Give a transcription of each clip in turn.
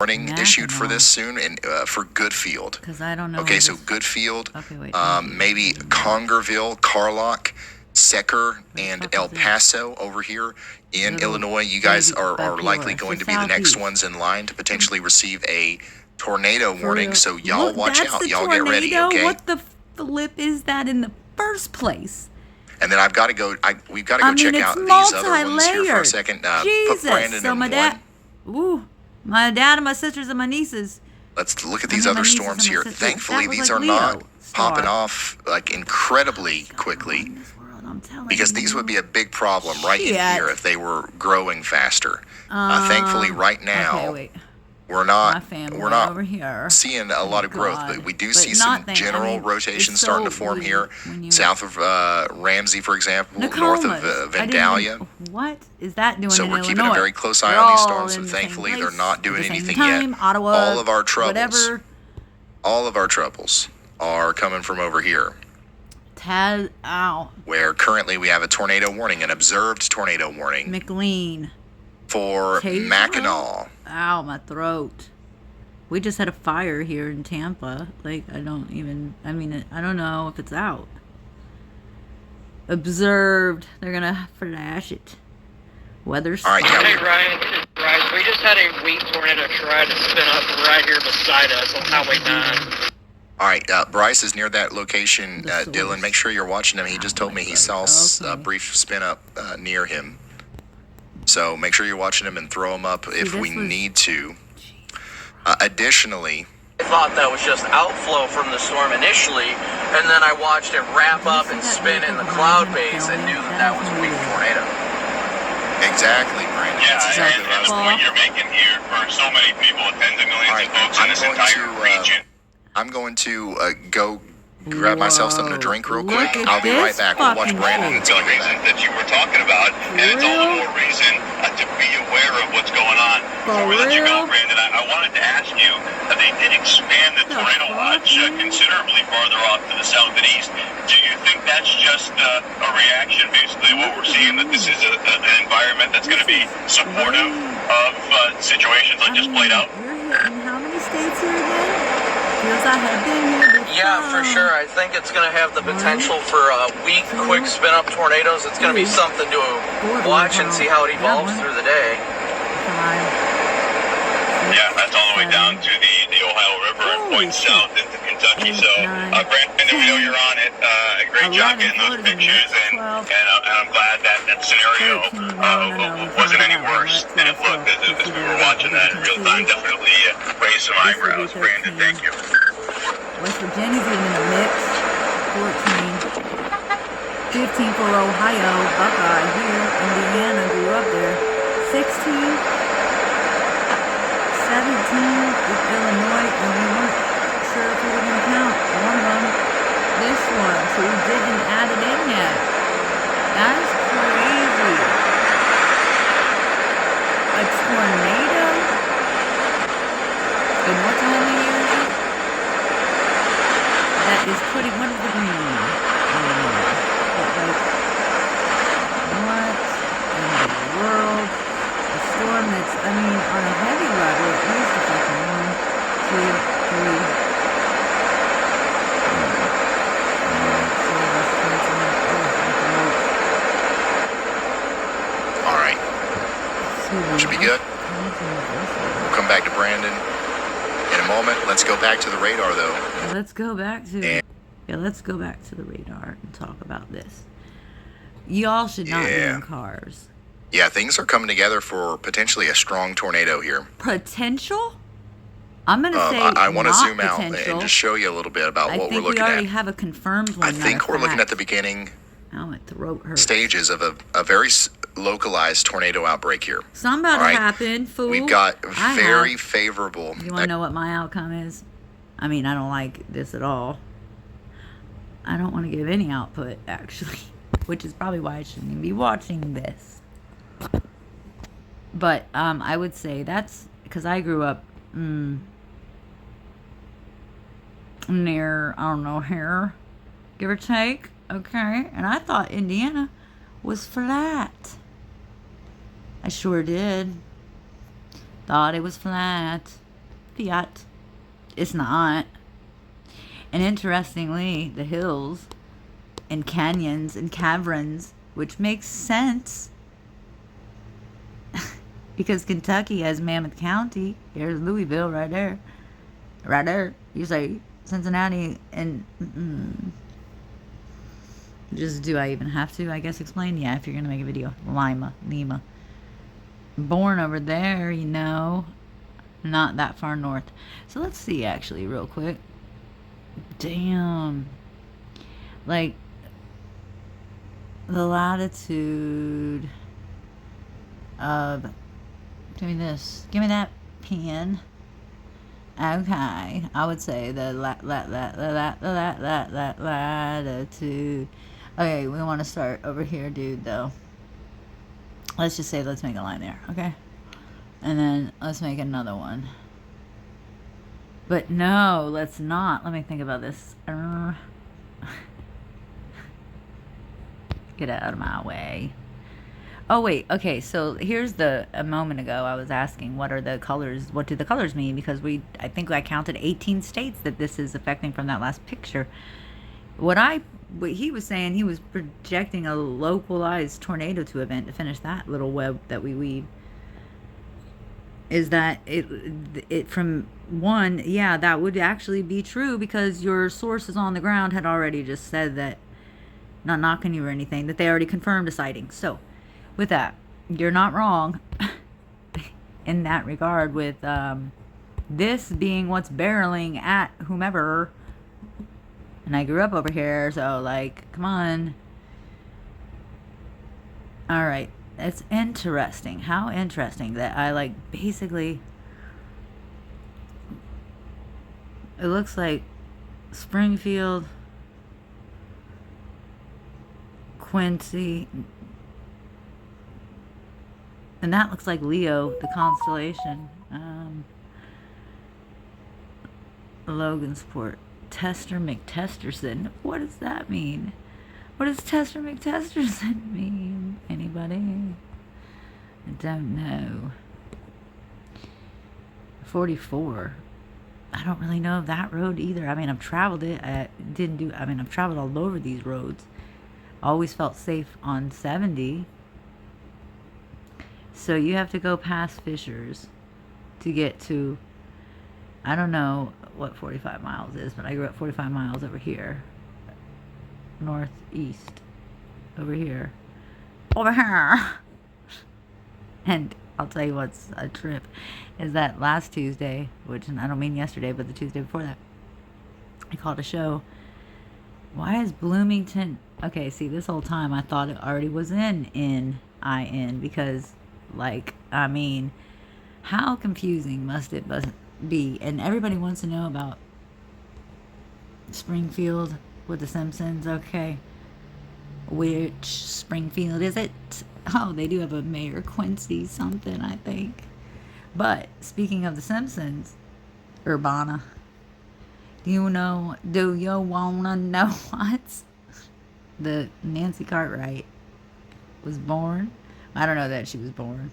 warning issued for this soon, and for Goodfield. Because I don't know. Okay, so Goodfield, okay, wait, maybe Congerville, Carlock, Secker, and El Paso over here in Illinois. You guys are likely going to be the next ones in line to potentially receive a tornado warning. So y'all watch out. Y'all get ready, okay? What the flip is that in the first place? And then I've got to go. We've got to go check out these other ones here for a second. Jesus. Put Brandon so in my dad, my dad and my sisters and my nieces. Let's look at these other storms here. Thankfully, these are not popping off like incredibly quickly, because these would be a big problem right in here if they were growing faster. Thankfully, right now, we're not over here. seeing a lot of growth, but we do see some general rotation starting to form here, south of Ramsey, for example, north of Vandalia. What is that doing So in we're Illinois? keeping a very close eye on these storms, and thankfully they're not doing anything yet. Ottawa, all of our troubles are coming from over here. Where currently we have a tornado warning, an observed tornado warning. McLean. For Mackinac. Ow, my throat. We just had a fire here in Tampa. Like, I don't know if it's out. Observed. They're gonna flash it. Weather spot. Hey, Ryan, this is Bryce. We just had a weak tornado try to spin up right here beside us on Highway 9. All right, Bryce is near that location. Dylan, make sure you're watching him. He just told me he saw a brief spin up near him. So make sure you're watching him and throw him up if we need to. Additionally, I thought that was just outflow from the storm initially, and then I watched it wrap up and spin in the cloud base and knew that was a weak tornado. Exactly, Brandon. Yeah, and the point you're making here for so many people, tens of millions of folks in this entire region. I'm going to go grab myself something to drink real quick. I'll be right back. We'll watch Brandon and tell you reasons that you were talking about, and it's all the more reason to be aware of what's going on. Before we let you go, Brandon, I wanted to ask you, they did expand the tornado watch considerably farther off to the south and east. Do you think that's just a reaction, basically, what we're seeing, that this is an environment that's going to be supportive of situations like just played out? In how many states here again? Feels I have been here before. Yeah, for sure. I think it's going to have the potential for weak, quick spin-up tornadoes. It's going to be something to watch and see how it evolves through the day. Yeah, that's all the way down to the Ohio River and points south into Kentucky. So, Brandon, we know you're on it. Great job getting those pictures, and I'm glad that scenario wasn't any worse than it looked as we were watching that in real time. Definitely raised some eyebrows. Brandon, thank you. West Virginia's even in the mix. 14. 15 for Ohio. Buckeye here. Indiana grew up there. 16. 17 with Illinois, and we weren't sure if we were going to count one of them. This one, so we didn't add it in yet. That is crazy. A tornado? And what time of year is it? That is putting, what does it mean? But like, what in the world? A storm that's, on a heavy level, at least a fucking 1, 2, 3. All right. Should be good. We'll come back to Brandon in a moment. Let's go back to the radar, though. Let's go back to the radar and talk about this. Y'all should not be in cars. Yeah, things are coming together for potentially a strong tornado here. Potential? I'm going to say I want to zoom out potential. and just show you a little bit about what we're looking at. I think we already have a confirmed one. I think we're looking at the beginning stages of a very localized tornado outbreak here. Something about to happen, fool. We've got very favorable. You want to know what my outcome is? I don't like this at all. I don't want to give any output, actually, which is probably why I shouldn't even be watching this. But I would say that's because I grew up near, I don't know, here, give or take, okay? And I thought Indiana was flat. I sure did. Thought it was flat. Fiat. It's not. And interestingly, the hills and canyons and caverns, which makes sense because Kentucky has Mammoth County. Here's Louisville right there. Right there. You say Cincinnati and... Just, do I even have to, I guess, explain? Yeah, if you're going to make a video. Lima. Born over there, you know. Not that far north. So let's see, actually, real quick. Damn. Like, the latitude of... Give me this. Give me that pen. Okay. I would say the latitude... Okay, we want to start over here, dude, though. Let's just say, let's make a line there, okay? And then let's make another one. But no, let's not. Let me think about this. Get out of my way. Oh, wait. Okay, so here's a moment ago I was asking, what are the colors? What do the colors mean? Because I think I counted 18 states that this is affecting from that last picture. What he was saying, he was projecting a localized tornado to event to finish that little web that we weave. Is that it from one, yeah, that would actually be true because your sources on the ground had already just said that, not knocking you or anything, that they already confirmed a sighting. So, with that, you're not wrong in that regard with this being what's barreling at whomever. And I grew up over here, so, like, come on. Alright, it's interesting. How interesting that I, like, basically... It looks like Springfield, Quincy, and that looks like Leo, the constellation. Logansport. Tester McTesterson. What does that mean? What does Tester McTesterson mean? Anybody? I don't know. 44. I don't really know of that road either. I mean, I've traveled it. I've traveled all over these roads. Always felt safe on 70. So you have to go past Fishers to get to, I don't know what 45 miles is, but I grew up 45 miles over here. Northeast. Over here. Over here! And I'll tell you what's a trip, is that last Tuesday, which I don't mean yesterday, but the Tuesday before that, I called a show. Why is Bloomington... Okay, see, this whole time I thought it already was in N-I-N, because, like, I mean, how confusing must it be? And everybody wants to know about Springfield with the Simpsons. Okay, which Springfield is it? Oh, they do have a mayor, Quincy something, I think. But speaking of the Simpsons, Urbana, do you wanna know what the Nancy Cartwright was born? I don't know that she was born,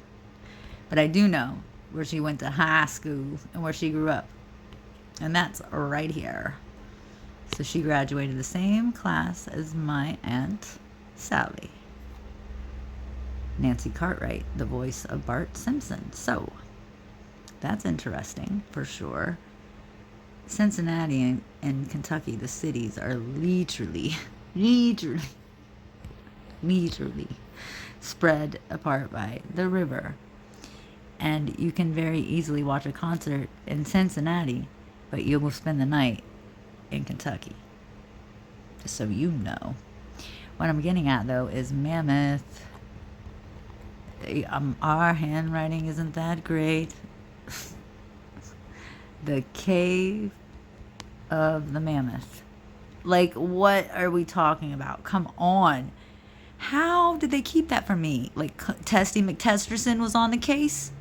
but I do know where she went to high school and where she grew up, and that's right here. So she graduated the same class as my Aunt Sally. Nancy Cartwright, the voice of Bart Simpson. So that's interesting for sure. Cincinnati and Kentucky, the cities are literally spread apart by the river. And you can very easily watch a concert in Cincinnati, but you will spend the night in Kentucky. Just so you know. What I'm getting at, though, is Mammoth. Our handwriting isn't that great. The Cave of the Mammoth. Like, what are we talking about? Come on. How did they keep that from me? Like, Testy McTesterson was on the case?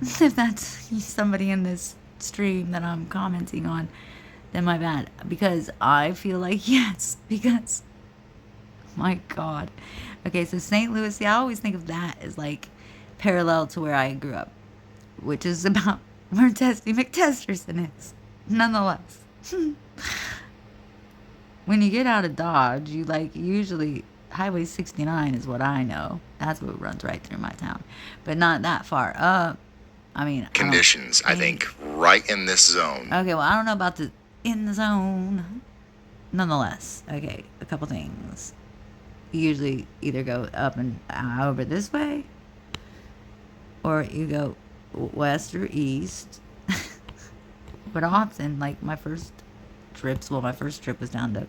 If that's somebody in this stream that I'm commenting on, then my bad. Because I feel like yes. Because, my God. Okay, so St. Louis, see, I always think of that as, like, parallel to where I grew up. Which is about where Testy McTesterson is. Nonetheless. When you get out of Dodge, you usually Highway 69 is what I know. That's what runs right through my town. But not that far up. I mean, Conditions, I think, right in this zone. Okay, well, I don't know about the in the zone. Nonetheless, okay, a couple things. You usually either go up and over this way, or you go west or east. But often, my first trips, my first trip was down to,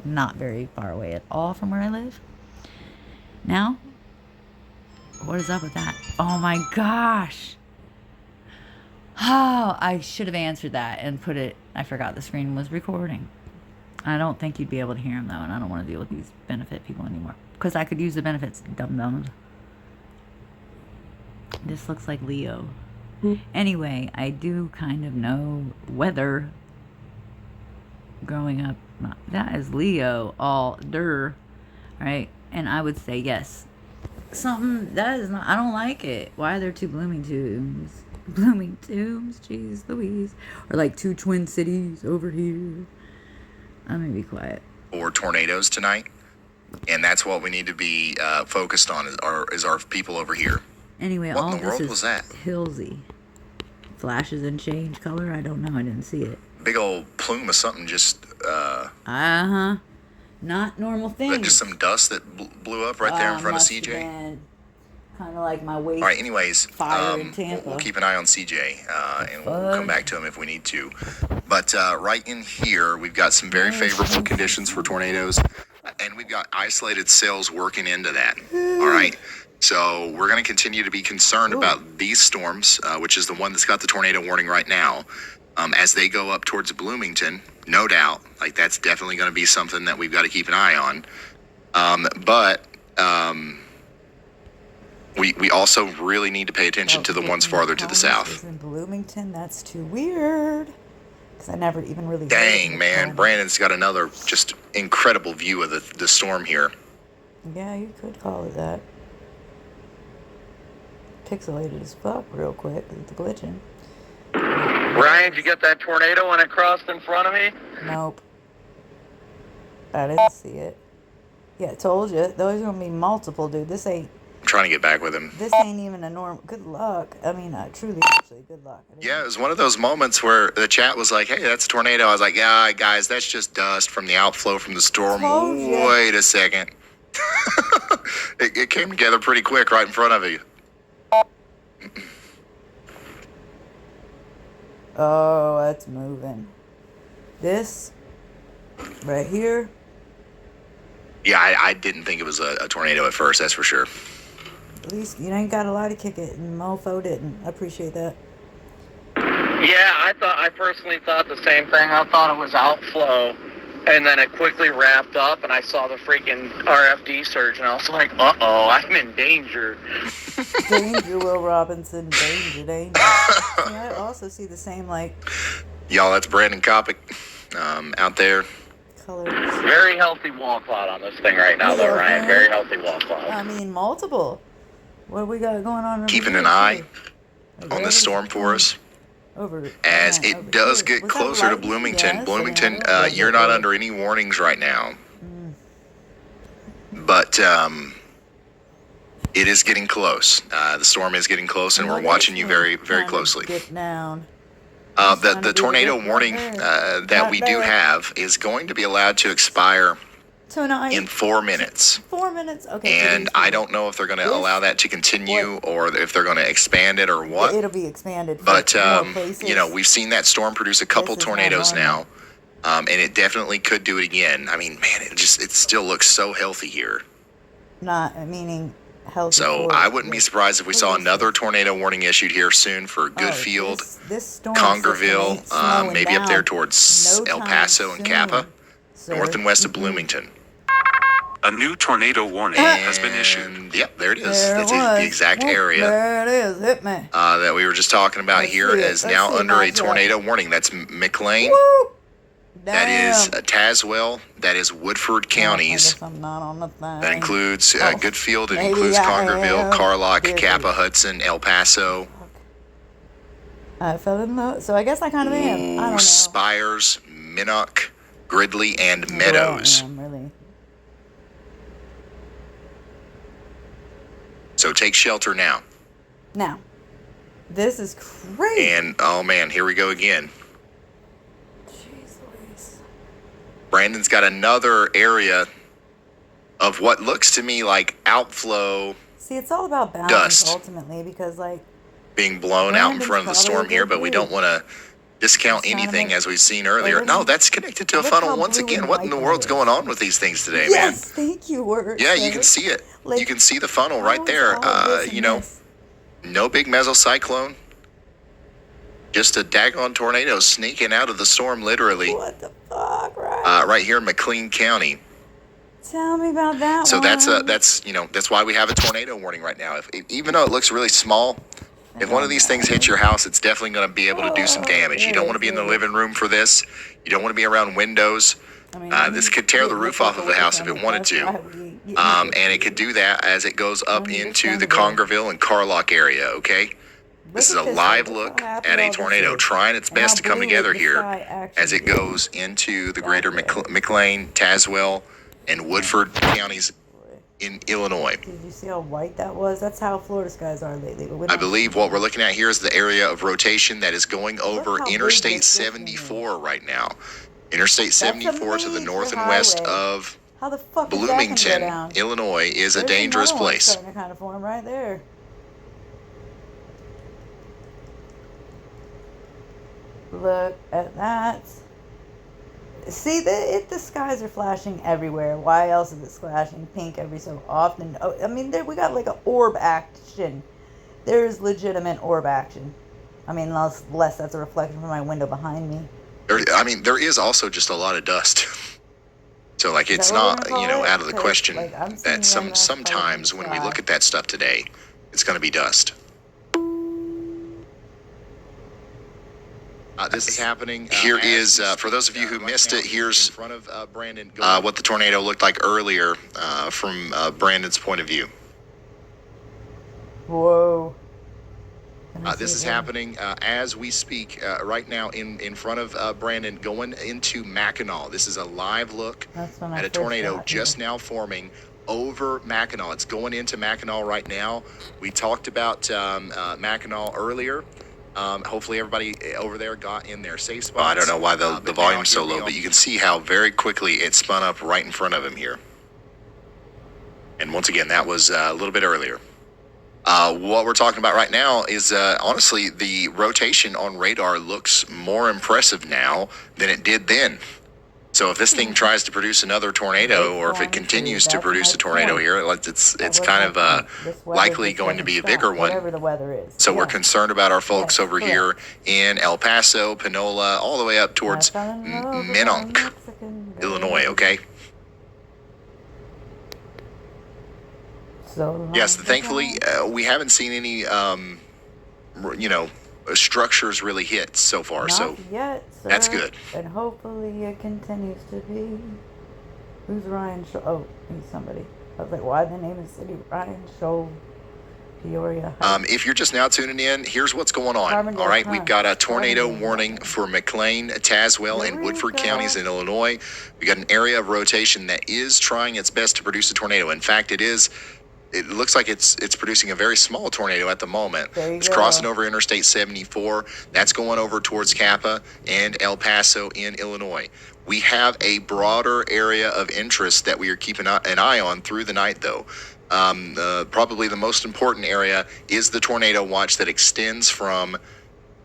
not very far away at all from where I live. Now, what is up with that? Oh my gosh. Oh, I should have answered that and put it, I forgot the screen was recording. I don't think you'd be able to hear them though, and I don't want to deal with these benefit people anymore. Because I could use the benefits, dum-dums. This looks like Leo. Anyway, I do kind of know weather growing up. That is Leo all right? And I would say yes. Something that is not, I don't like it. Why are there two blooming tombs? Blooming tombs, jeez Louise. Or two twin cities over here. I'm gonna be quiet. Or tornadoes tonight. And that's what we need to be focused on is our people over here. Anyway, what all in the this world was that? Hillsy. Flashes and change color? I don't know. I didn't see it. Big old plume of something just... Uh-huh. Not normal things. Just some dust that blew up right there in front of CJ. Kind of like my waist. All right, anyways, fire in Tampa. We'll keep an eye on CJ, and we'll come back to him if we need to. But right in here, we've got some very favorable conditions for tornadoes, and we've got isolated cells working into that. All right, so we're going to continue to be concerned about these storms, which is the one that's got the tornado warning right now, as they go up towards Bloomington. No doubt, that's definitely going to be something that we've got to keep an eye on. We also really need to pay attention to the ones farther to the south. In Bloomington, that's too weird. Because I never even really... Dang, man. Brandon's got another just incredible view of the storm here. Yeah, you could call it that. Pixelated as fuck real quick. It's glitching. Ryan, did you get that tornado when it crossed in front of me? Nope. I didn't see it. Yeah, I told you. Those are going to be multiple, dude. This ain't... I'm trying to get back with him. This ain't even a normal... Good luck. I mean, truly, actually, good luck. Yeah, it was one of those moments where the chat was like, hey, that's a tornado. I was like, yeah, guys, that's just dust from the outflow from the storm. Wait a second. It came together pretty quick right in front of you. Oh, that's moving. This right here. Yeah, I didn't think it was a tornado at first, that's for sure. At least you ain't got a lot to kick it, and Mofo didn't. I appreciate that. Yeah, I personally thought the same thing. I thought it was outflow, and then it quickly wrapped up, and I saw the freaking RFD surge, and I was like, uh-oh, I'm in danger. Danger, Will Robinson. Danger, danger. Yeah, I also see the same, Y'all, that's Brandon Kopic out there. Colors. Very healthy wall cloud on this thing right now, though, Ryan. Very healthy wall cloud. I mean, multiple. What we got going on over Keeping an eye on this storm for us. As it does get closer to Bloomington. Yeah, Bloomington, you're not under any warnings right now. But it is getting close. The storm is getting close, and we're watching you very, very closely. Get down. The tornado warning that we do have is going to be allowed to expire in 4 minutes. 4 minutes? Okay. And I don't know if they're going to allow that to continue or if they're going to expand it or what. It'll be expanded. But, we've seen that storm produce a couple tornadoes now. And it definitely could do it again. I mean, man, it still looks so healthy here. Not meaning healthy. So I wouldn't be surprised if we saw another tornado warning issued here soon for Goodfield, Congerville, maybe up there towards El Paso and Kappa, north and west of Bloomington. A new tornado warning has been issued. Yep, there it is. That's the exact area. There it is. Hit me. That we were just talking about here is now under a tornado warning. That's McLean. Woo! That is Tazewell. That is Woodford counties. I'm not on the thing. That includes Goodfield. It includes Congerville, Carlock, Kappa, Hudson, El Paso. I fell in love. So I guess I kind of am. I don't know. Spires, Minnock, Gridley, and Well, Meadows. I am, really. So take shelter now. Now, this is crazy. And, oh man, here we go again. Jeez Louise. Brandon's got another area of what looks to me like outflow. See, it's all about balance Dust. Ultimately, because like being blown out in Brandon's front of the probably storm a here, good but we dude. don't want to discount He's trying to anything make- as we've seen earlier. look No, how- that's connected to a look funnel how once blue again. and What in the white world's that is. going on with these things today, Yes, man? thank you, word. Yeah, you sir. can see it. Like, You can see the funnel how right is there. all of this You and know, this? no big mesocyclone. Just a daggone tornado sneaking out of the storm, literally. What the fuck, right? Right here in McLean County. Tell me about that So one. that's why we have a tornado warning right now. Even though it looks really small, if one of these things hits your house, it's definitely going to be able to do some damage. You don't want to be in the living room for this. You don't want to be around windows. I mean, This could tear the roof off of the house if it wanted to. And it could do that as it goes up into the Congerville and Carlock area, okay? This is a live look at a tornado trying its best to come together here as it goes into the greater McLean, Tazewell, and Woodford counties in Illinois. Did you see how white that was? That's how Florida skies are lately. But we I don't- believe what we're looking at here is the area of rotation that is going over how big Interstate this thing 74 right now. Interstate 74 to the major north and west highway. of How the fuck is that gonna go Bloomington, down? Illinois is a There's dangerous another one place. starting to kind of form right there. Look at that. See, the skies are flashing everywhere. Why else is it flashing pink every so often? Oh, I mean, we got like an orb action. There's legitimate orb action. I mean, unless that's a reflection from my window behind me. There is also just a lot of dust. So, like, Is it's that what we're not, gonna call it? out of the 'Cause, question like, I'm seeing that one that's sometimes colored when we sky. look at that stuff today, it's going to be dust. This is happening. Here is, for those of you who missed it, here's what the tornado looked like earlier from Brandon's point of view. Whoa. This is happening as we speak right now in front of Brandon going into Mackinac. This is a live look That's when I at a first tornado got just here. now forming over Mackinac. It's going into Mackinac right now. We talked about Mackinac earlier. Hopefully everybody over there got in their safe spots. I don't know why the volume's so low, but you can see how very quickly it spun up right in front of him here. And once again, that was a little bit earlier. What we're talking about right now is, honestly, the rotation on radar looks more impressive now than it did then. So if this thing tries to produce another tornado, or if it continues to produce a tornado here, it's kind of likely going to be a bigger one. Whatever the weather is. So we're concerned about our folks over here in El Paso, Panola, all the way up towards Minnock, Illinois, okay? So Yes, thankfully, we haven't seen any, structures really hit so far. Not So yet, sir. that's good. And hopefully it continues to be. Who's Ryan Scholl? Oh, he's somebody. I was like, why the name of the city? Ryan Scholl, Peoria. If you're just now tuning in, here's what's going on. Carbon All right, dioxide. we've got a tornado Carbon warning dioxide. for McLean, Tazewell, and Woodford counties in Illinois. We got an area of rotation that is trying its best to produce a tornado. In fact, it looks like it's producing a very small tornado at the moment. It's crossing over Interstate 74. That's going over towards Kappa and El Paso in Illinois. We have a broader area of interest that we are keeping an eye on through the night, though. Probably the most important area is the tornado watch that extends from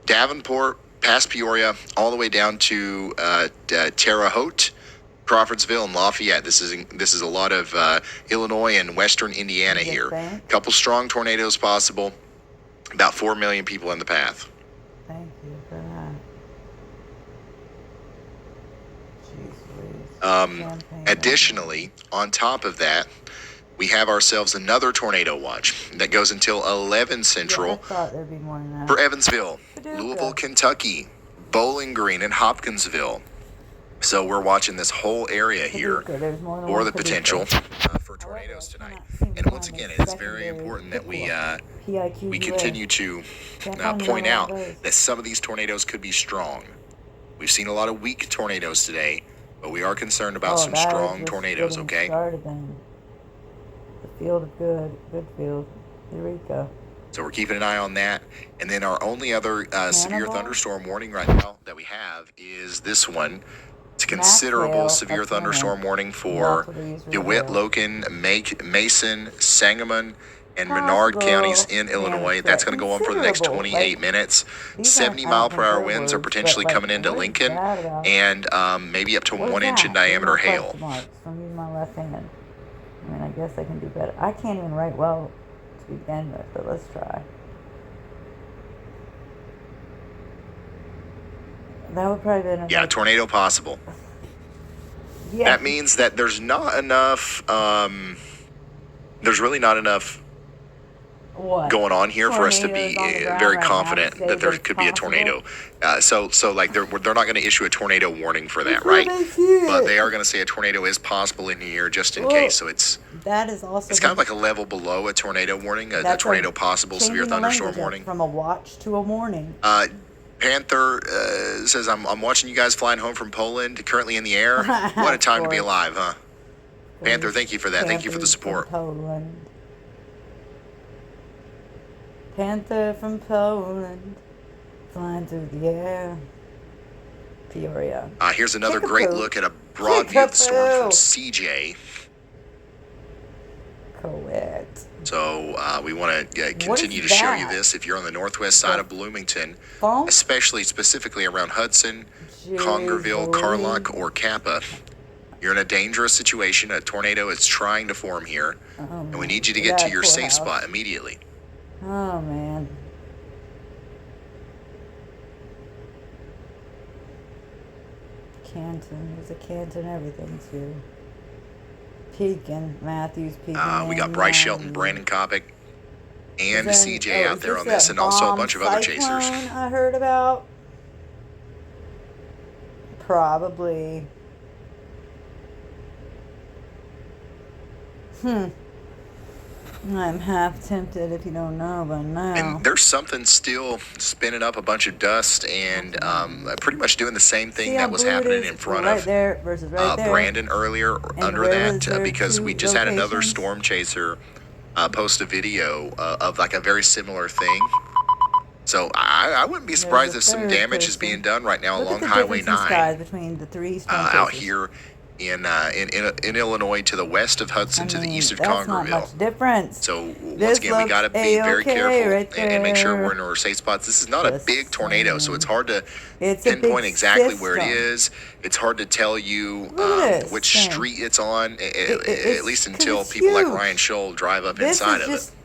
Davenport, past Peoria, all the way down to Terre Haute, Crawfordsville, and Lafayette. This is a lot of Illinois and western Indiana You here. think? Couple strong tornadoes possible. About 4 million people in the path. Thank you for that. Jeez Louise. Champagne. Additionally, on top of that, we have ourselves another tornado watch that goes until 11 Yeah, I Central thought there'd be more than that. for Evansville, Paducah. Louisville, Kentucky, Bowling Green, and Hopkinsville. So we're watching this whole area here Paducah, there's more than for one the Paducah. potential for tornadoes tonight. cannot seem to And once find again, a it's very secondary important that we PIQUA. continue to Can't find point another out one of those. that some of these tornadoes could be strong. We've seen a lot of weak tornadoes today, but we are concerned about some that strong is just tornadoes, getting okay? started then. The field of good field. Eureka. So we're keeping an eye on that. And then our only other severe Cannibal? thunderstorm warning right now that we have is this one. It's a considerable Maxwell, severe that's winter. thunderstorm warning That's for what they use for DeWitt, hail. Logan, Mason, Sangamon, and Menard Possible counties in damage Illinois. threat. That's going to go on for the next Considerable, 28 like, minutes. these 70 aren't- I mile don't per think hour they're winds are words, potentially but, like, coming into what is Lincoln, that about? and maybe up to What is 1 inch that? in diameter There's no hail. question marks from using my left hand. I mean, I guess I can do better. I can't even write well to begin with, but let's try. That would probably be Yeah, tornado possible. Yeah. That means that there's not enough, there's really not enough What? going on here for us to Tornadoes be on the ground very right now to confident say that there it's could be a possible? tornado. So like they're not going to issue a tornado warning for that, Where right? they see it? But they are going to say a tornado is possible in here just in Well, case. So it's That is also kind of like a level below a tornado warning, a that's tornado possible severe changing the thunderstorm language warning. from a watch to a warning. Panther says, I'm watching you guys flying home from Poland, currently in the air. What a time to be alive, huh? Panther, thank you for that. Thank you for the Panthers support. From Poland. Panther from Poland, flying through the air. Peoria. Here's another Kickapoo. great look at a broad view of the storm from Kickapoo. CJ. Correct. So we want to continue to is show you that? this if you're on the northwest side of Bloomington, Foam? especially specifically around Hudson, Jeez Congerville, Louise. Carlock, or Kappa. You're in a dangerous situation. A tornado is trying to form here, and we need you to get to your safe spot immediately. Oh, man. Canton. There's a Canton everything, too. Pekin. Matthews, Pekin. We got Bryce Shelton, Brandon Kopic, and Then- CJ out there is on this, that and also a bomb bunch of other chasers. cyclone I heard about. Probably. I'm half tempted if you don't know by now. And there's something still spinning up a bunch of dust and pretty much doing the same thing See how that was blue it happening is? in front Right of there versus right there. Brandon earlier under where that is there because two we just had another locations? storm chaser post a video of like a very similar thing. So I wouldn't be surprised if some third damage is person. being done right now Look along at the Highway difference in 9 skies between the three storm out chasers. here in Illinois to the west of Hudson to the east of that's not Congerville. much difference. So once This again, we got to looks be very A-okay careful right and make sure there. we're in our safe spots. This is not a Just big tornado, so it's hard to It's a pinpoint big exactly where it system. is. It's hard to tell you Look at this which thing. street it's on, it's- at least 'cause until it's people like huge. Ryan Scholl drive up This inside is of just, it.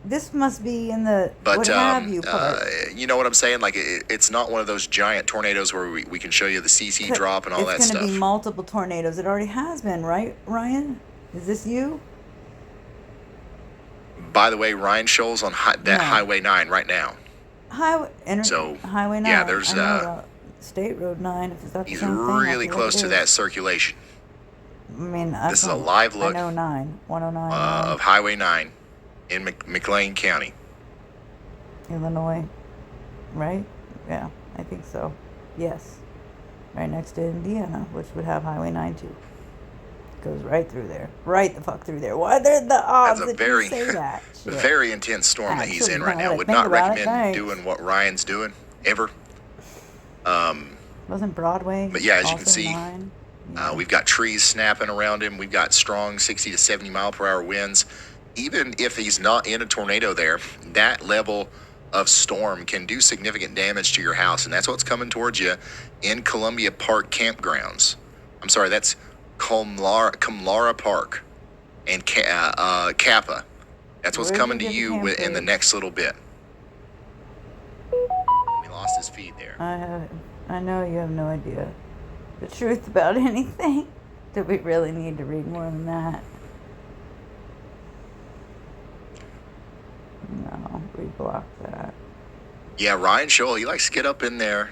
this must be in the But what have you part. you know what I'm saying? Like it's not one of those giant tornadoes where we can show you the CC drop and all that It's stuff. going to be multiple tornadoes. It already has been, right, Ryan? Is this you? By the way, Ryan Scholl's on No. Highway 9 right now. Highway Yeah, 9. there's, I know about State Road 9. If it's not the He's same thing, I really feel like close it to is. that circulation I mean, This is a live look I know 9. 109. of Highway 9 in McLean County. Illinois, right? Yeah, I think so. Yes. Right next to Indiana, which would have Highway 9 too. Goes right through there. Right the fuck through there. What are the odds That's a that very, you say that? Shit. very intense storm that he's Actually, in right now now. that I Would think not about it, recommend thanks. doing what Ryan's doing ever. Wasn't Broadway? But yeah, as you can also see, 9? we've got trees snapping around him. We've got strong 60 to 70 mile per hour winds. Even if he's not in a tornado there, that level of storm can do significant damage to your house. And that's what's coming towards you in Columbia Park campgrounds. I'm sorry, that's Kumlara Park and Kappa. That's what's Where'd coming you to get you the in the campers? next little bit. We lost his feed there. I know you have no idea the truth about anything. Do we really need to read more than that? No, we blocked that. Yeah, Ryan Scholl, he likes to get up in there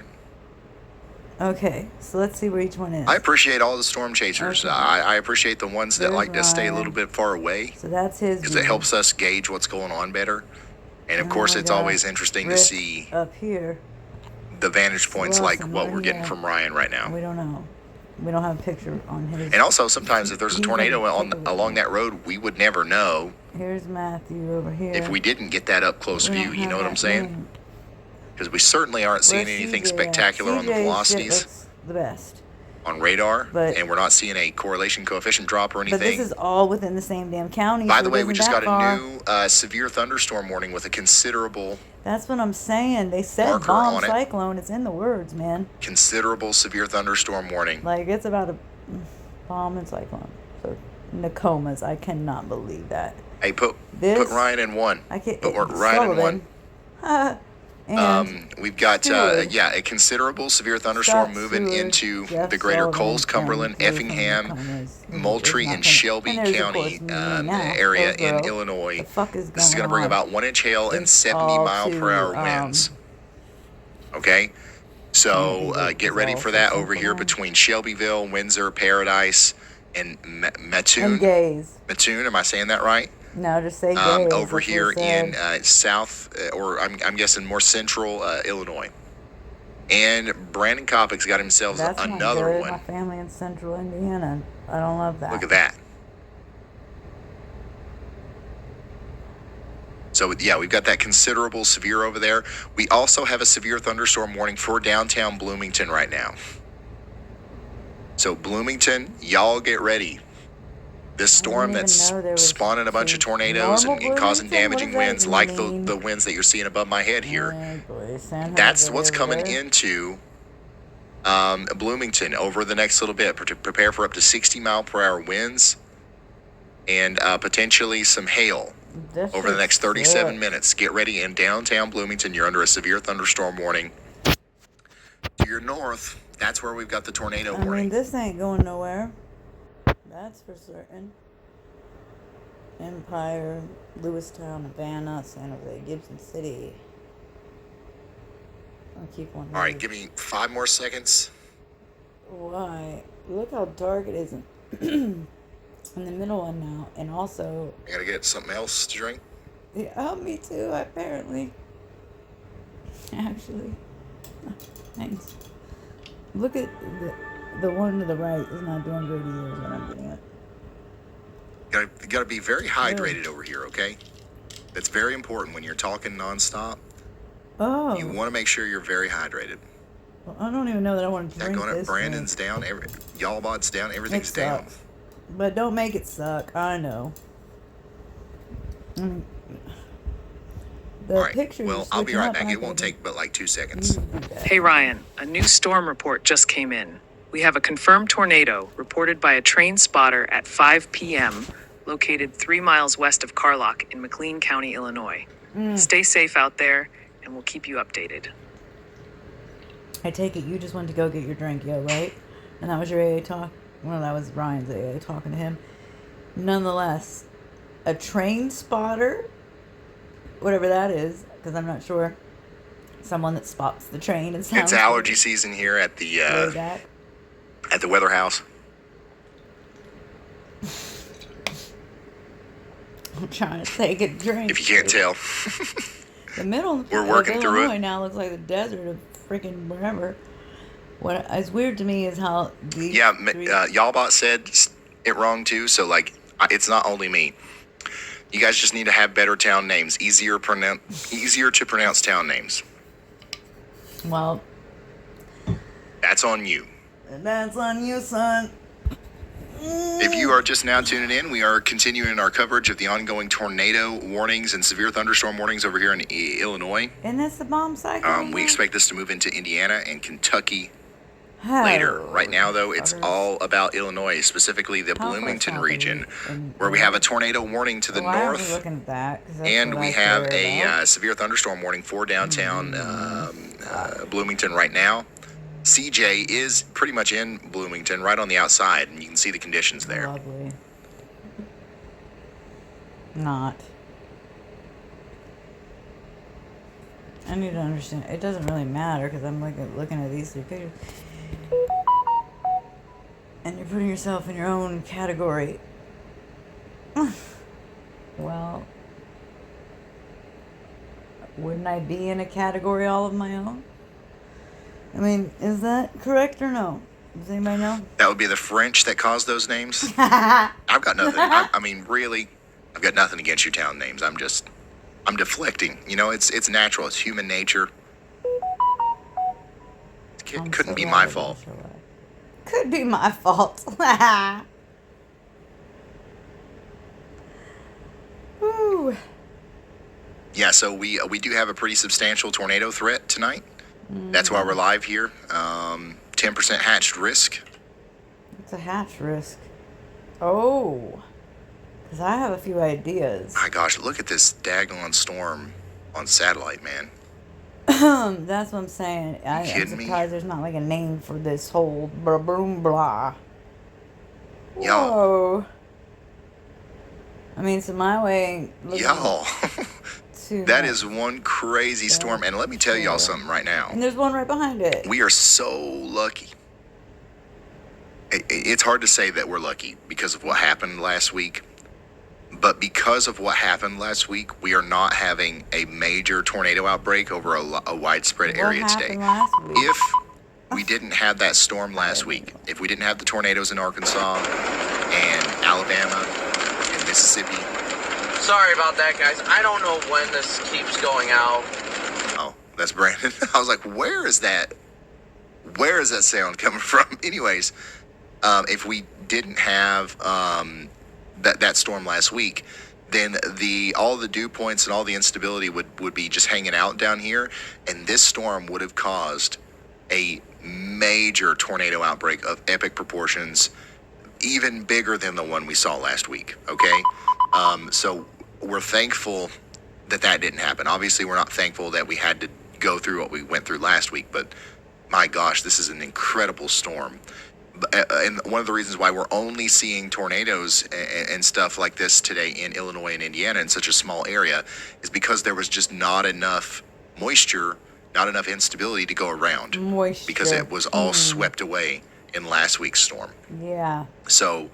Okay, so let's see where each one is. I appreciate all the storm chasers. Okay. I appreciate the ones that There's like to stay a Ryan. little bit far away So that's his because view. it helps us gauge what's going on better. And of And course, we it's got always interesting to Rick see up here. the vantage points like Lawson, what where we're he getting at? from Ryan right now. We don't know. We don't have a picture on his. And also, sometimes if there's a He's tornado like, take a look. along that road, we would never know Here's Matthew over here. if we didn't get that up close We view. don't You have know what that I'm saying? name. Because we certainly aren't seeing Where's anything CJ at? spectacular on the CJ's shit velocities looks the best. on radar, But- and we're not seeing a correlation coefficient drop or But this anything. is all within the same damn county. By so the it way, we isn't just that got far. a new severe thunderstorm warning with a considerable That's what I'm saying. They said marker bomb on it. cyclone. It's in the words, man. considerable severe thunderstorm warning. Like, it's about a bomb and cyclone. So, Nokomas. I cannot believe that. Hey, put This- Ryan in one. I can't. Put Ryan in one. Sullivan. And We've got Stewart. a considerable severe thunderstorm Scott moving Stewart, into Jeff the greater Sullivan, Coles, Cumberland, and Effingham, Nokomas, who Moultrie, is not and coming. Shelby And there's, of County course, me now, area in Hillsborough. Illinois. The fuck is This is going going to bring on? about 1 inch hail and It's 70 all mile per hour to, winds. Okay, so get ready for that over here between Shelbyville, Windsor, Paradise, and Mattoon. And gays. Mattoon, am I saying that right? No, just say gays. Over That's what here it said. in south, or I'm guessing more central Illinois. And Brandon Koppick's got himself That's another not good. one. My family in central Indiana. I don't love that. Look at that. So, yeah, we've got that considerable severe over there. We also have a severe thunderstorm warning for downtown Bloomington right now. So, Bloomington, y'all get ready. This storm even that's know there was spawning a bunch of tornadoes and normal causing Bloomington? damaging What does winds that like mean? the winds that you're seeing above my head here. That's what's coming into Bloomington over the next little bit. Prepare for up to 60 mile per hour winds and potentially some hail over the next 37 minutes. Get ready in downtown Bloomington. You're under a severe thunderstorm warning. To your north, that's where we've got the tornado I mean, warning. this ain't going nowhere. That's for certain. Empire, Lewistown, Havana, San Jose, Gibson City. I'll keep one. All right, give me 5 more seconds. Why? Look how dark it is in the middle one now. And also... I gotta get something else to drink. Yeah, oh, me too, apparently. Actually. Thanks. Look at the one to the right is not doing good either, is what I'm getting at. You gotta be very hydrated over here, okay? That's very important when you're talking nonstop. Oh. You want to make sure you're very hydrated. Well, I don't even know that I want to drink Going up, this. Brandon's down, y'all bot's down, everything's down. But don't make it suck. I know. The All right, pictures well, I'll be right back. It won't take but like 2 seconds. Hey Ryan, a new storm report just came in. We have a confirmed tornado reported by a train spotter at 5 p.m. located 3 miles west of Carlock in McLean County, Illinois. Stay safe out there, and we'll keep you updated. I take it you just went to go get your drink, yo, right? And that was your AA talk? Well, that was Ryan's AA talking to him. Nonetheless, a train spotter, whatever that is, because I'm not sure. Someone that spots the train and sounds. It's allergy season here at the weather house. I'm trying to take a drink. If you can't tell. The middle We're working of through Illinois it. now looks like the desert of freaking wherever. What is weird to me is how these y'all bot said it wrong too, so like it's not only me. You guys just need to have better town names, easier to pronounce town names. Well, that's on you. That's on you, son. If you are just now tuning in, we are continuing our coverage of the ongoing tornado warnings and severe thunderstorm warnings over here in Illinois. And that's the bomb cycle. We expect this to move into Indiana and Kentucky Oh, later. Right now, though, it's all about Illinois, specifically the Bloomington region, where we have a tornado warning to the north, looking at that, 'cause that's and what we I have care about. a severe thunderstorm warning for downtown Bloomington right now. CJ is pretty much in Bloomington, right on the outside, and you can see the conditions there. Lovely. Not. I need to understand. It doesn't really matter because I'm looking at these 3 pictures. And you're putting yourself in your own category. Well, wouldn't I be in a category all of my own? I mean, is that correct or no? Does anybody know? That would be the French that caused those names. I've got nothing. I mean, really, I've got nothing against your town names. I'm deflecting. You know, it's natural. It's human nature. It couldn't be my fault. Could be my fault. Woo. Yeah, so we do have a pretty substantial tornado threat tonight. That's why we're live here. 10% hatched risk. It's a hatch risk. Oh. Because I have a few ideas. My gosh, look at this daggone storm on satellite, man. That's what I'm saying. I'm kidding me? surprised there's not like a name for this whole blah, boom, blah. Y'all. Whoa. I mean, so my way... Y'all. That is one crazy storm. And let me tell y'all something right now. And there's one right behind it. We are so lucky. It's hard to say that we're lucky because of what happened last week. But because of what happened last week, we are not having a major tornado outbreak over a widespread area today. If we didn't have that storm last week, if we didn't have the tornadoes in Arkansas and Alabama and Mississippi. Sorry about that, guys. I don't know when this keeps going out. Oh, that's Brandon. I was like, where is that? Where is that sound coming from? Anyways, if we didn't have that storm last week, then all the dew points and all the instability would be just hanging out down here, and this storm would have caused a major tornado outbreak of epic proportions, even bigger than the one we saw last week. Okay, so we're thankful that didn't happen. Obviously, we're not thankful that we had to go through what we went through last week, but my gosh, this is an incredible storm. And one of the reasons why we're only seeing tornadoes and stuff like this today in Illinois and Indiana in such a small area is because there was just not enough moisture, not enough instability to go around. Moisture. Because it was all swept away in last week's storm. Yeah. So,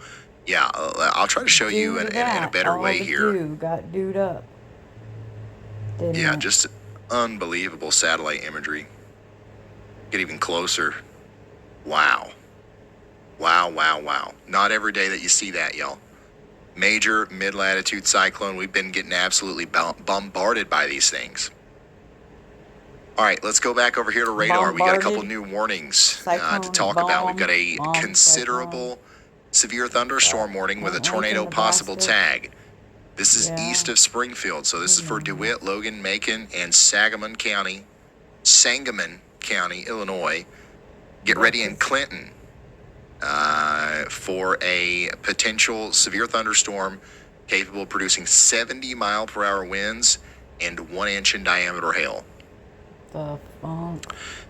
yeah, I'll try to show you in a better way here. Dew got dewed up. Yeah, just unbelievable satellite imagery. Get even closer. Wow. Wow, wow, wow. Not every day that you see that, y'all. Major mid-latitude cyclone. We've been getting absolutely bombarded by these things. All right, let's go back over here to radar. We got a couple new warnings to talk about. We've got a considerable severe thunderstorm warning with a tornado possible tag. This is east of Springfield. So this is for DeWitt, Logan, Macon, and Sangamon County, Illinois. Get ready in Clinton. For a potential severe thunderstorm capable of producing 70-mile-per-hour winds and 1 inch in diameter hail. The funk.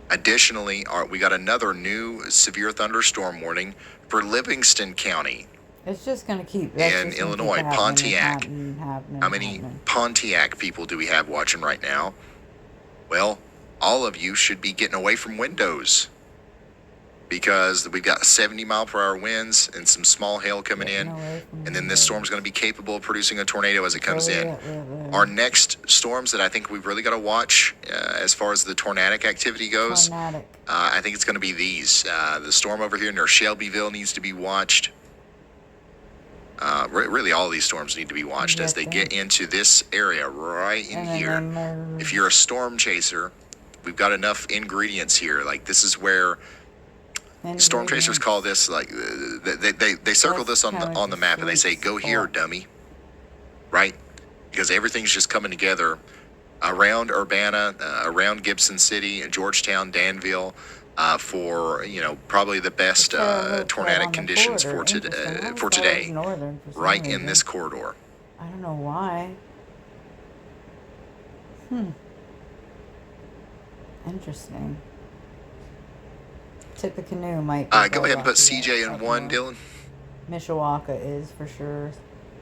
Additionally, we got another new severe thunderstorm warning for Livingston County. It's just going to keep... In Illinois, Pontiac. How many Pontiac people do we have watching right now? Well, all of you should be getting away from windows, because we've got 70-mile-per-hour winds and some small hail coming in, and then this storm's going to be capable of producing a tornado as it comes in. Our next storms that I think we've really got to watch as far as the tornadic activity goes, I think it's going to be these. The storm over here near Shelbyville needs to be watched. Really, all these storms need to be watched as they get into this area right in here. If you're a storm chaser, we've got enough ingredients here. Like, this is where... Storm chasers call this, like, they circle this on the map and they say, go here, dummy. Right? Because everything's just coming together around Urbana, around Gibson City, Georgetown, Danville, for, probably the best tornadic conditions for today, right in this corridor. I don't know why. Interesting. Tippecanoe might be go ahead and put CJ in 1, Dylan. Mishawaka is for sure.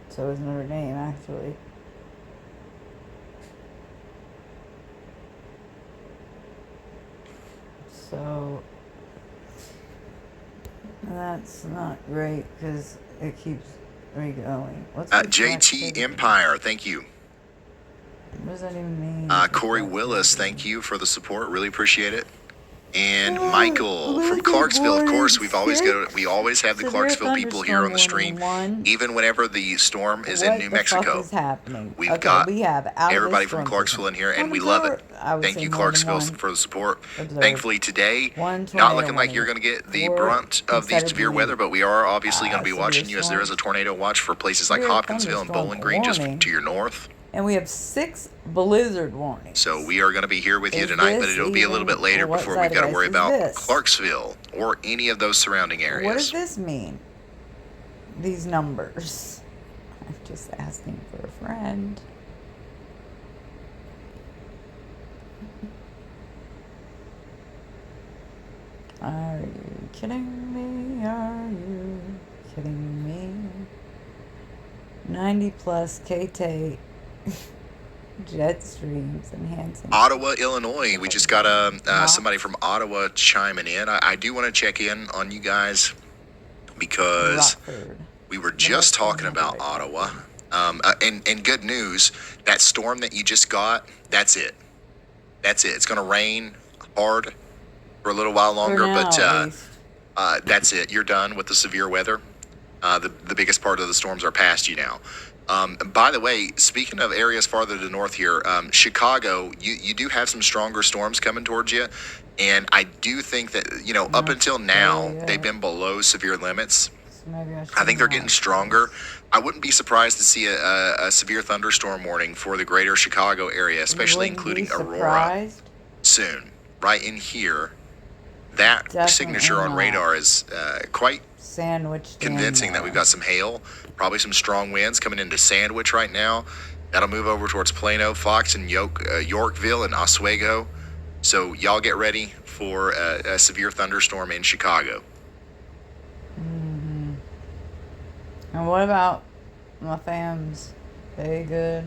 So is Notre Dame, actually. So that's not great because it keeps going. What's JT Empire, thank you. What does that even mean? Corey Willis, thank you for the support. Really appreciate it. And Michael from Clarksville, of course, we always have the Clarksville people here on the stream. Even whenever the storm is in New Mexico, what the fuck is happening? we have everybody from storm Clarksville in here, and we love it. Thank you, Clarksville, for the support. Thankfully, today, not looking like you're going to get the brunt of the severe weather, but we are obviously going to be watching you as there is a tornado watch for places like Hopkinsville and Bowling Green just to your north. And we have 6 blizzard warnings. So we are going to be here with you tonight, but it'll be a little bit later before we've got to worry about Clarksville or any of those surrounding areas. What does this mean? These numbers. I'm just asking for a friend. Are you kidding me? Are you kidding me? 90 plus K-Tate. Jet streams enhancing. Ottawa, Illinois. We just got somebody from Ottawa chiming in. I do want to check in on you guys because we were just talking about Ottawa. And good news, that storm that you just got, that's it. That's it. It's going to rain hard for a little while longer, but that's it. You're done with the severe weather. The biggest part of the storms are past you now. By the way, speaking of areas farther to the north here, Chicago, you do have some stronger storms coming towards you. And I do think that, up until now, they've been below severe limits. I think they're getting stronger. I wouldn't be surprised to see a severe thunderstorm warning for the greater Chicago area, especially including Aurora soon. Right in here, that signature on radar is quite convincing that we've got some hail, probably some strong winds coming into Sandwich right now. That'll move over towards Plano, Fox, and Yorkville and Oswego. So y'all get ready for a severe thunderstorm in Chicago. Mm-hmm. And what about my fams? They good?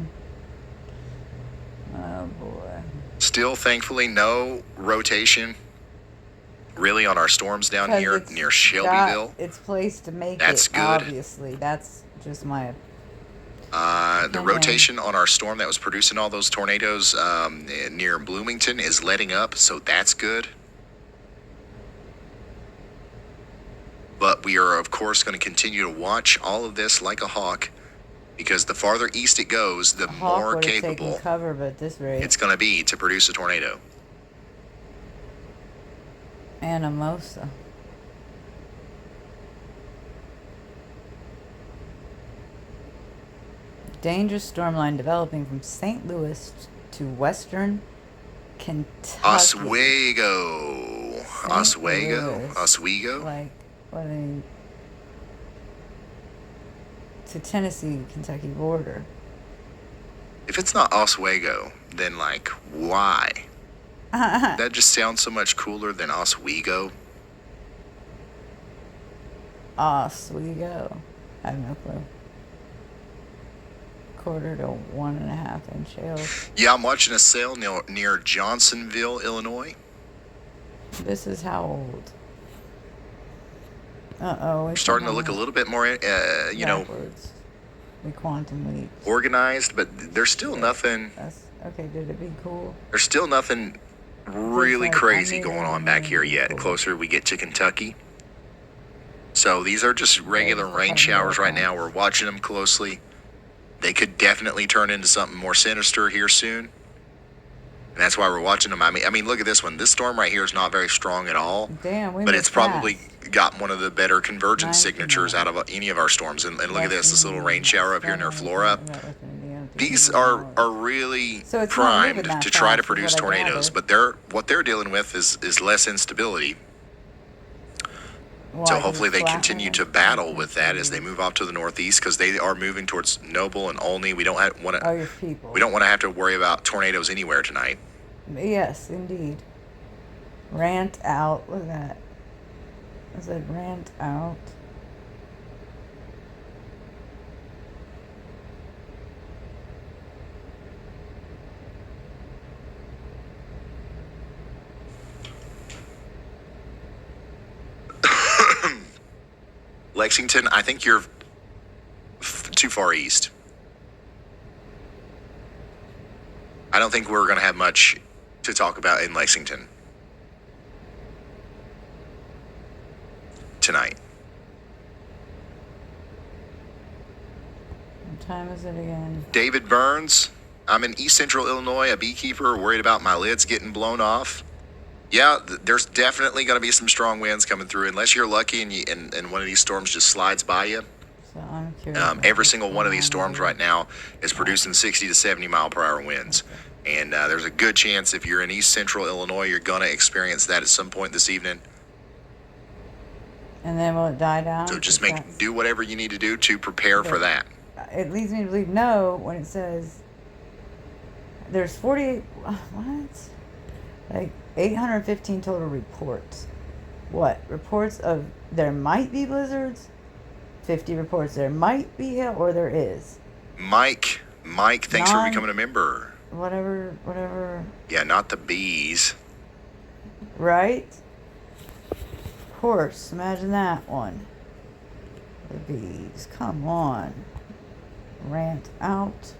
Oh boy. Still, thankfully, no rotation really on our storms down here near Shelbyville. It's placed to make That's it, good. Obviously. That's just my the rotation on our storm that was producing all those tornadoes near Bloomington is letting up, so that's good. But we are, of course, going to continue to watch all of this like a hawk, because the farther east it goes, the more capable cover, but this rate. It's going to be to produce a tornado. Anamosa. Dangerous storm line developing from St. Louis to western Kentucky. Oswego. Like, what to Tennessee, Kentucky border. If it's not Oswego, then like, why? That just sounds so much cooler than Oswego. Oswego. I have no clue. 1/4 to 1.5 inch hail. Yeah, I'm watching a sail near Johnsonville, Illinois. This is how old? Uh-oh. We're starting to look a little bit more, We quantum leap. Organized, but there's still nothing. Okay, did it be cool? There's still nothing really crazy going on back here yet. The closer we get to Kentucky. So these are just regular rain showers right now. We're watching them closely. They could definitely turn into something more sinister here soon. And that's why we're watching them. I mean, look at this one. This storm right here is not very strong at all. Damn, but it's probably got one of the better convergence signatures out of any of our storms. And look at this little rain shower up here near Flora. These are really primed to try to produce tornadoes, but what they're dealing with is less instability. So hopefully they continue to battle with that as they move off to the northeast, because they are moving towards Noble and Olney. We don't want to have to worry about tornadoes anywhere tonight. Yes, indeed. Rant out. Look at that. I said rant out. Lexington, I think you're too far east. I don't think we're going to have much to talk about in Lexington tonight. What time is it again? David Burns, I'm in East Central Illinois, a beekeeper, worried about my lids getting blown off. Yeah, there's definitely going to be some strong winds coming through, unless you're lucky and one of these storms just slides by you. So I'm curious. Every single one of these storms right now is producing 60 to 70 mile per hour winds. And there's a good chance if you're in East Central Illinois, you're going to experience that at some point this evening. And then will it die down? So just do whatever you need to do to prepare for that. It leads me to believe no when it says there's 48, what? Like 815 total reports. What? Reports of there might be blizzards? 50 reports there might be hail, or there is? Mike, thanks for becoming a member. Whatever. Yeah, not the bees. Right? Of course, imagine that one. The bees, come on. Rant out.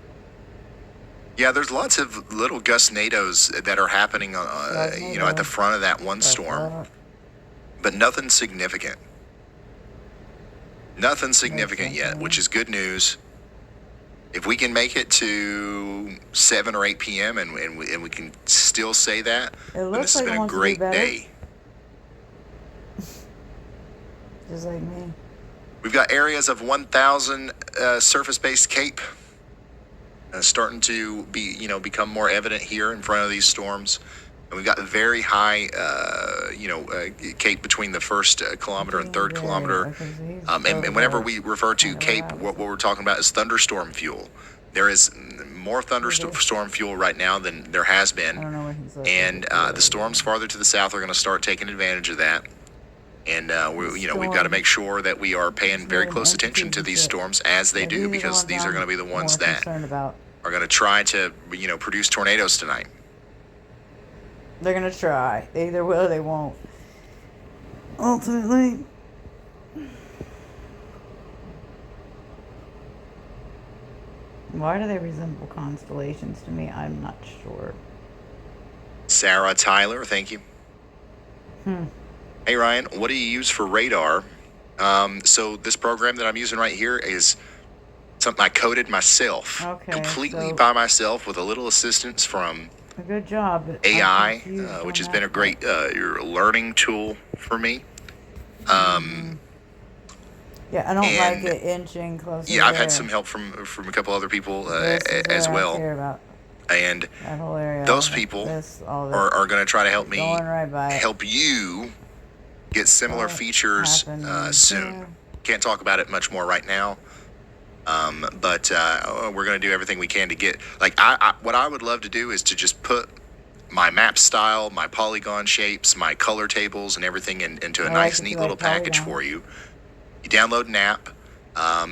Yeah, there's lots of little gustnados that are happening, at the front of that one storm, but nothing significant. Nothing significant yet, which is good news. If we can make it to 7 or 8 p.m. and we can still say that, then this has been a great day. Just like me. We've got areas of 1,000 surface-based cape starting to become more evident here in front of these storms. And we've got very high, cape between the first kilometer and third kilometer. And whenever we refer to cape, what we're talking about is thunderstorm fuel. There is more thunderstorm fuel right now than there has been. And the storms farther to the south are going to start taking advantage of that. And we've got to make sure that we are paying very close attention to these storms as they do, because these are going to be the ones that are going to try to produce tornadoes tonight. They're going to try. They either will or they won't. Ultimately. Why do they resemble constellations to me? I'm not sure. Sarah Tyler, thank you. Hey Ryan, what do you use for radar? So this program that I'm using right here is something I coded myself, completely by myself with a little assistance from a good job. AI, which has been a great learning tool for me. Yeah, I don't like it inching closer. Yeah, I've had some help from a couple other people as well. And that whole area, those people are going to try to help me help you get similar features soon. Can't talk about it much more right now. But we're going to do everything we can to get, what I would love to do is to just put my map style, my polygon shapes, my color tables and everything into a nice, neat little package for you. You download an app,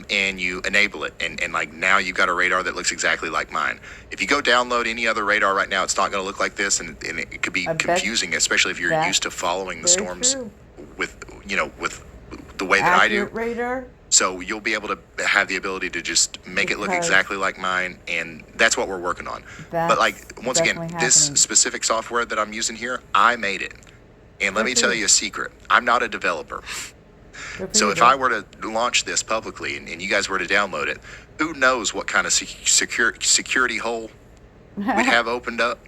and you enable it. And now you've got a radar that looks exactly like mine. If you go download any other radar right now, it's not going to look like this, and it could be confusing, especially if you're used to following the storms with the way that I do. Radar. So you'll be able to have the ability to just make it look exactly like mine, and that's what we're working on. But once again, this specific software that I'm using here, I made it. And let me tell you a secret. I'm not a developer. So if I were to launch this publicly and you guys were to download it, who knows what kind of security hole we'd have opened up?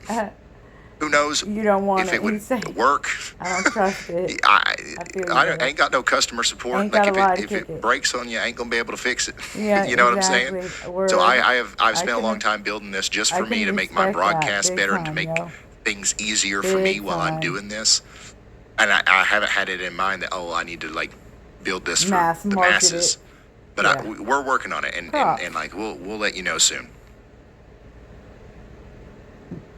Who knows you don't want if it would work? I don't trust it. I ain't got no customer support. If it breaks on you, I ain't gonna be able to fix it. Yeah, you know what I'm saying? So I've spent a long time building this just for me to make my broadcast better and to make things easier for me while I'm doing this. And I haven't had it in mind that I need to build this for the masses. But we're working on it, and we'll let you know soon.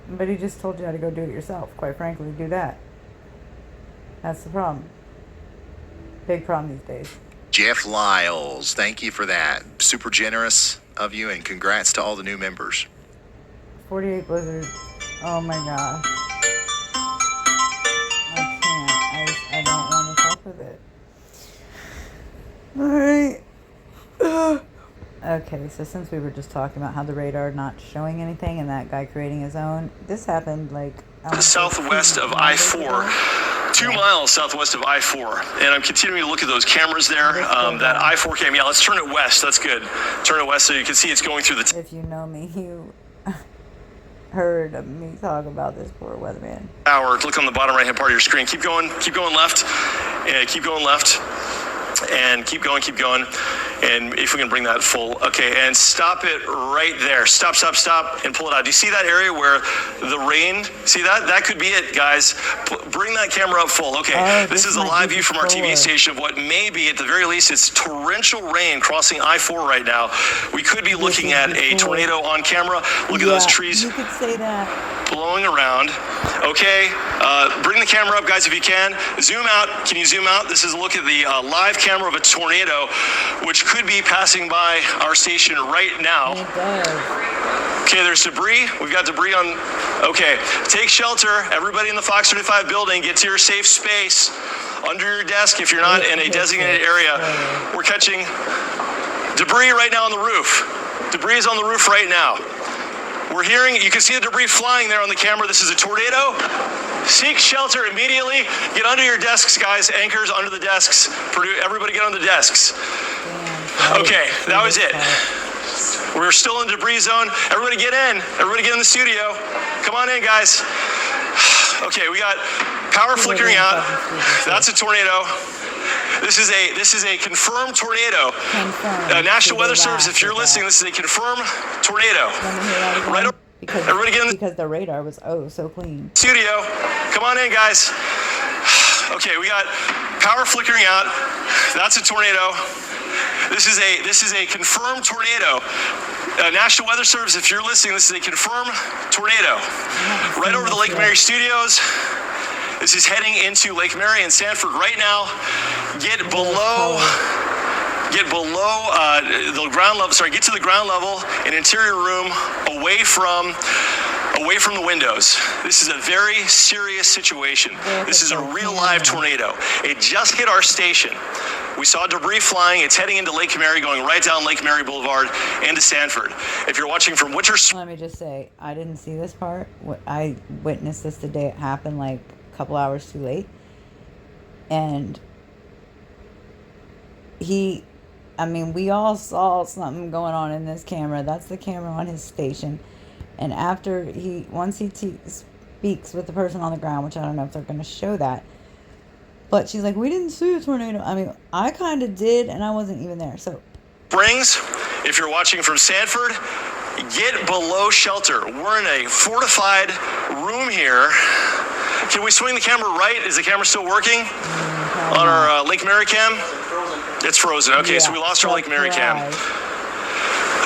But he just told you how to go do it yourself. Quite frankly, do that. That's the problem. Big problem these days. Jeff Lyles, thank you for that. Super generous of you, and congrats to all the new members. 48 blizzard. Oh my gosh. I can't. I don't want to fuck with it. Okay, so since we were just talking about how the radar not showing anything and that guy creating his own, this happened like southwest of I-4. 2 miles southwest of I-4, and I'm continuing to look at those cameras there. That I-4 cam, yeah, let's turn it west. That's good. Turn it west so you can see it's going through the. If you know me, you heard me talk about this poor weatherman. Tower. Look on the bottom right-hand part of your screen. Keep going left, and keep going left, and keep going. And if we can bring that full, okay, and stop it right there. Stop, and pull it out. Do you see that area where the rain? See that? That could be it, guys. Bring that camera up full. Okay, this is a live view from our TV station of what may be, at the very least, it's torrential rain crossing I-4 right now. We could be looking at a tornado on camera. Look at those trees. You could say that. Blowing around. Okay, bring the camera up, guys, if you can. Zoom out. Can you zoom out? This is a look at the live camera of a tornado, which could be passing by our station right now. It does. Okay, there's debris. We've got debris on. Okay, take shelter. Everybody in the Fox 35 building, get to your safe space under your desk if you're not in a designated area. We're catching debris right now on the roof. Debris is on the roof right now. We're hearing, you can see the debris flying there on the camera. This is a tornado. Seek shelter immediately. Get under your desks, guys. Anchors under the desks. Everybody get on the desks. Okay, that was it. We're still in debris zone. Everybody get in. Everybody get in the studio. Come on in, guys. Okay, we got power flickering out. That's a tornado. This is a confirmed tornado. National Weather Service, if you're listening, this is a confirmed tornado. Right over. Everybody get in the because the radar was so clean. Studio. Come on in, guys. Okay, we got power flickering out. That's a tornado. This is a confirmed tornado. National Weather Service, if you're listening, this is a confirmed tornado. Right over the Lake Mary studios. This is heading into Lake Mary and Sanford right now. Get below the ground level. Sorry, get to the ground level, an interior room away from the windows. This is a very serious situation. This is a real live tornado. It just hit our station. We saw debris flying. It's heading into Lake Mary, going right down Lake Mary Boulevard and to Sanford. If you're watching from Winter... Let me just say, I didn't see this part. I witnessed this the day it happened, like a couple hours too late. And we all saw something going on in this camera. That's the camera on his station. And once he speaks with the person on the ground, which I don't know if they're going to show that, but she's like, we didn't see a tornado. I kind of did, and I wasn't even there. So, Springs, if you're watching from Sanford, get below shelter. We're in a fortified room here. Can we swing the camera right? Is the camera still working on our Lake Mary cam? It's frozen. Okay, so we lost our Lake Mary cam.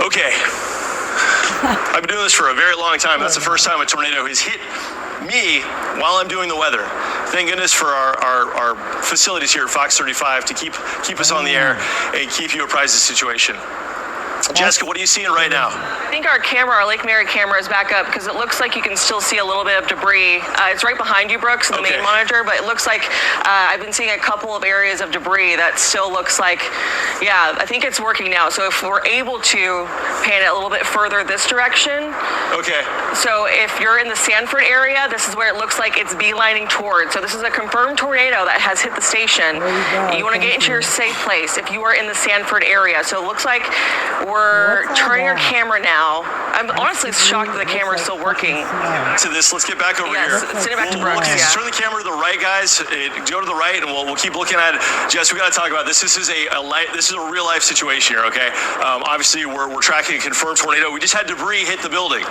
Okay. I've been doing this for a very long time. That's the first time a tornado has hit me while I'm doing the weather. Thank goodness for our facilities here at Fox 35 to keep us on the air and keep you apprised of the situation. Jessica, what are you seeing right now? I think our Lake Mary camera is back up because it looks like you can still see a little bit of debris. It's right behind you, Brooks, the main monitor, but it looks like I've been seeing a couple of areas of debris that still looks like, I think it's working now. So if we're able to pan it a little bit further this direction. Okay. So if you're in the Sanford area, this is where it looks like it's beelining towards. So this is a confirmed tornado that has hit the station. You want to get into your safe place if you are in the Sanford area. So it looks like we're turning our camera now. I'm honestly shocked that the camera is still working. To this, let's get back over here. Send it back to Brooks. Okay, turn the camera to the right, guys. Go to the right, and we'll keep looking at it. Jess, we got to talk about this. This is a real life situation here. Okay, obviously we're tracking a confirmed tornado. We just had debris hit the building.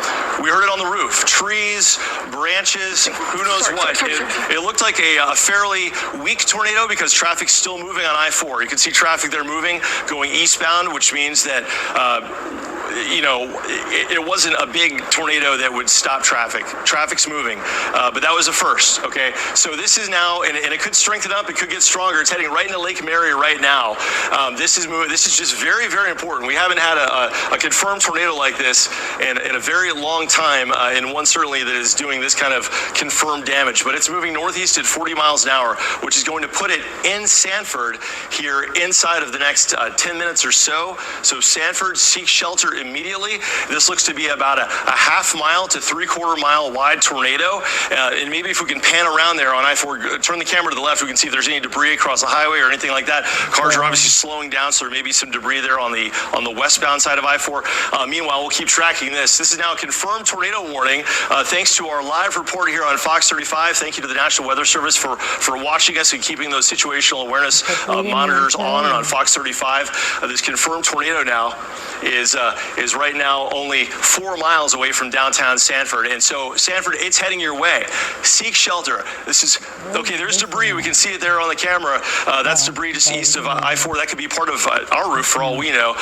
We heard it on the roof. Trees, branches, who knows what. It looked like a fairly weak tornado because traffic's still moving on I-4. You can see traffic there moving, going eastbound, which means that it wasn't a big tornado that would stop traffic. Traffic's moving, but that was a first, okay? So this is now, and it could strengthen up, it could get stronger. It's heading right into Lake Mary right now. This is just very, very important. We haven't had a confirmed tornado like this in a very long time, and one certainly that is doing this kind of confirmed damage. But it's moving northeast at 40 miles an hour, which is going to put it in Sanford here inside of the next 10 minutes or so. So Sanford, seek shelter immediately. This looks to be about a half-mile to three-quarter-mile wide tornado. And maybe if we can pan around there on I-4, turn the camera to the left, we can see if there's any debris across the highway or anything like that. Cars are obviously slowing down, so there may be some debris there on the westbound side of I-4. Meanwhile, we'll keep tracking this. This is now a confirmed tornado warning. Thanks to our live report here on Fox 35. Thank you to the National Weather Service for watching us and keeping those situational awareness monitors on Fox 35. This confirmed tornado now is right now only 4 miles away from downtown Sanford. And so, Sanford, it's heading your way. Seek shelter. This is, okay, there's debris. We can see it there on the camera. That's debris just east of I-4. That could be part of our roof for all we know.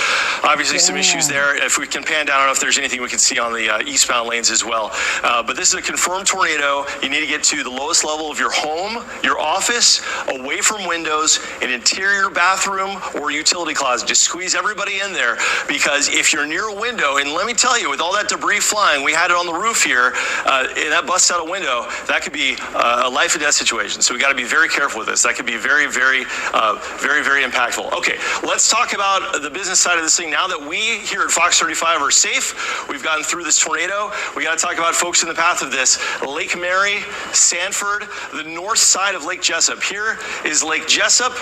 Obviously, some issues there. If we can pan down, I don't know if there's anything we can see on the eastbound lanes as well. But this is a confirmed tornado. You need to get to the lowest level of your home, your office, away from windows, an interior bathroom, or utility closet. Just squeeze everybody in there, because if you're near a window, and let me tell you, with all that debris flying, we had it on the roof here, and that busts out a window, that could be a life and death situation. So we got to be very careful with this. That could be very, very, very impactful. Okay, let's talk about the business side of this thing. Now that we here at Fox 35 are safe, we've gotten through this tornado, we got to talk about folks in the path of this. Lake Mary, Sanford, the north side of Lake Jessup. Here is Lake Jessup,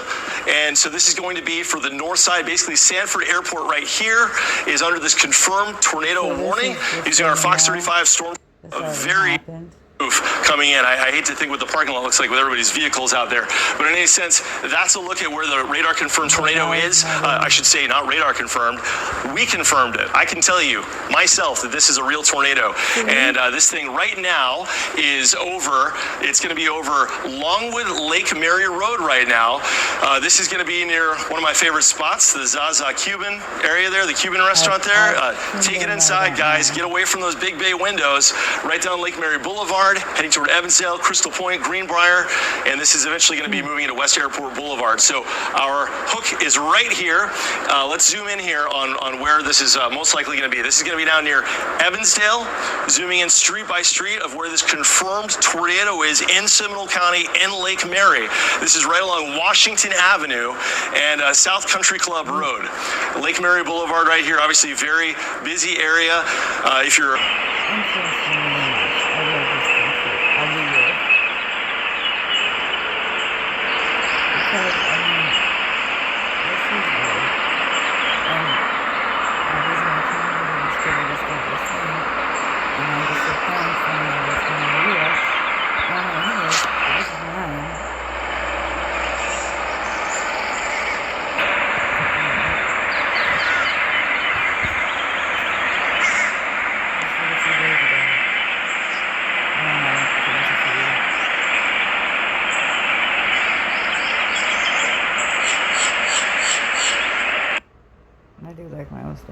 and so this is going to be for the north side. Basically, Sanford Airport right here is under this confirmed tornado warning using our Fox 35 storm. Very coming in. I hate to think what the parking lot looks like with everybody's vehicles out there, but in any sense, that's a look at where the radar confirmed tornado is. I should say not radar confirmed. We confirmed it. I can tell you myself that this is a real tornado, and this thing right now is over. It's going to be over Longwood Lake Mary Road right now. This is going to be near one of my favorite spots, the Zaza Cuban area there, the Cuban restaurant there. Take it inside, guys. Get away from those big bay windows. Right down Lake Mary Boulevard, heading toward Evansdale, Crystal Point, Greenbrier, and this is eventually going to be moving into West Airport Boulevard. So our hook is right here. Let's zoom in here on where this is most likely going to be. This is going to be down near Evansdale, zooming in street by street of where this confirmed tornado is in Seminole County in Lake Mary. This is right along Washington Avenue and South Country Club Road. Lake Mary Boulevard right here, obviously very busy area. If you're I do like my own stuff.